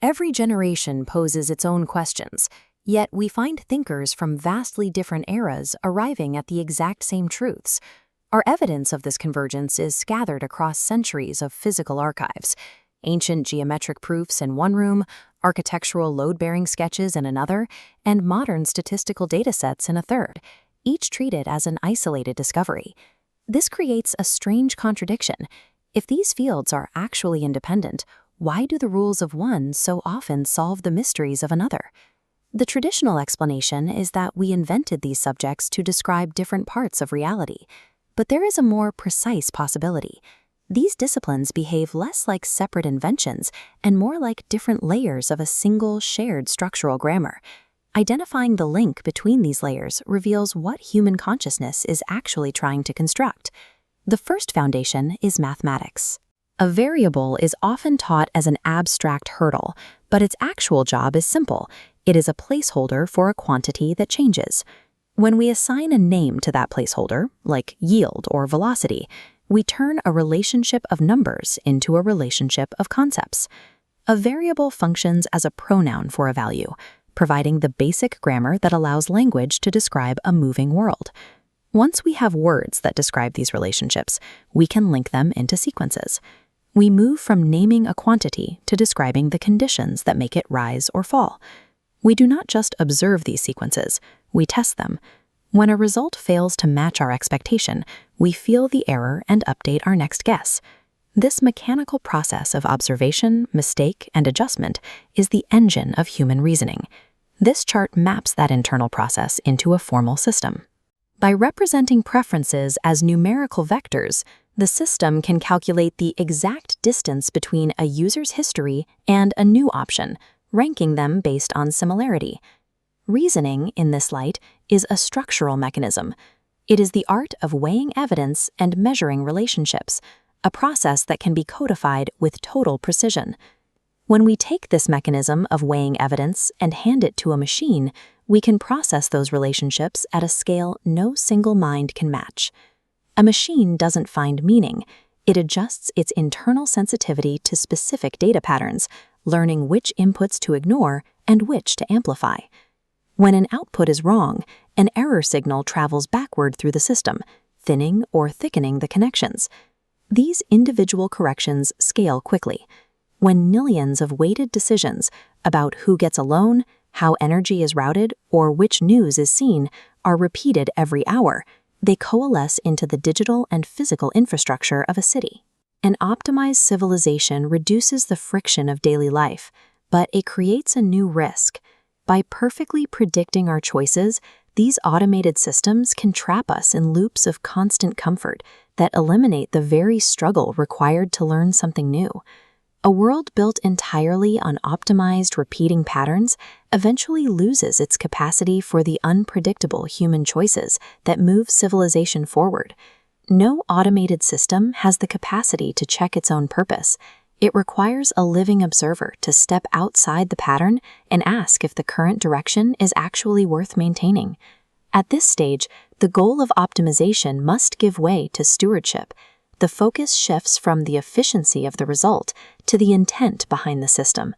Every generation poses its own questions, yet we find thinkers from vastly different eras arriving at the exact same truths. Our evidence of this convergence is scattered across centuries of physical archives. Ancient geometric proofs in one room, architectural load-bearing sketches in another, and modern statistical datasets in a third, each treated as an isolated discovery. This creates a strange contradiction. If these fields are actually independent, why do the rules of one so often solve the mysteries of another? The traditional explanation is that we invented these subjects to describe different parts of reality. But there is a more precise possibility. These disciplines behave less like separate inventions and more like different layers of a single shared structural grammar. Identifying the link between these layers reveals what human consciousness is actually trying to construct. The first foundation is mathematics. A variable is often taught as an abstract hurdle, but its actual job is simple. It is a placeholder for a quantity that changes. When we assign a name to that placeholder, like yield or velocity, we turn a relationship of numbers into a relationship of concepts. A variable functions as a pronoun for a value, providing the basic grammar that allows language to describe a moving world. Once we have words that describe these relationships, we can link them into sequences. We move from naming a quantity to describing the conditions that make it rise or fall. We do not just observe these sequences, we test them. When a result fails to match our expectation, we feel the error and update our next guess. This mechanical process of observation, mistake, and adjustment is the engine of human reasoning. This chart maps that internal process into a formal system. By representing preferences as numerical vectors, the system can calculate the exact distance between a user's history and a new option, ranking them based on similarity. Reasoning, in this light, is a structural mechanism. It is the art of weighing evidence and measuring relationships, a process that can be codified with total precision. When we take this mechanism of weighing evidence and hand it to a machine, we can process those relationships at a scale no single mind can match. A machine doesn't find meaning. It adjusts its internal sensitivity to specific data patterns, learning which inputs to ignore and which to amplify. When an output is wrong, an error signal travels backward through the system, thinning or thickening the connections. These individual corrections scale quickly. When millions of weighted decisions about who gets a loan, how energy is routed, or which news is seen are repeated every hour, they coalesce into the digital and physical infrastructure of a city. An optimized civilization reduces the friction of daily life, but it creates a new risk. By perfectly predicting our choices, these automated systems can trap us in loops of constant comfort that eliminate the very struggle required to learn something new. A world built entirely on optimized repeating patterns eventually loses its capacity for the unpredictable human choices that move civilization forward. No automated system has the capacity to check its own purpose. It requires a living observer to step outside the pattern and ask if the current direction is actually worth maintaining. At this stage, the goal of optimization must give way to stewardship. The focus shifts from the efficiency of the result to the intent behind the system.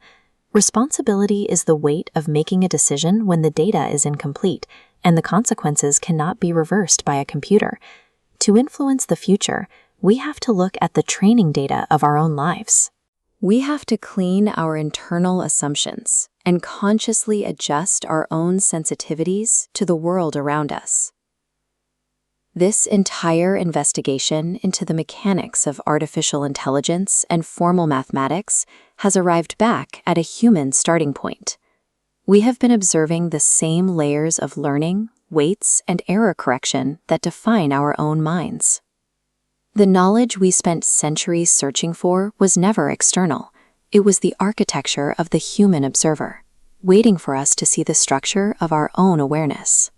Responsibility is the weight of making a decision when the data is incomplete and the consequences cannot be reversed by a computer. To influence the future, we have to look at the training data of our own lives. We have to clean our internal assumptions and consciously adjust our own sensitivities to the world around us. This entire investigation into the mechanics of artificial intelligence and formal mathematics has arrived back at a human starting point. We have been observing the same layers of learning, weights, and error correction that define our own minds. The knowledge we spent centuries searching for was never external. It was the architecture of the human observer, waiting for us to see the structure of our own awareness.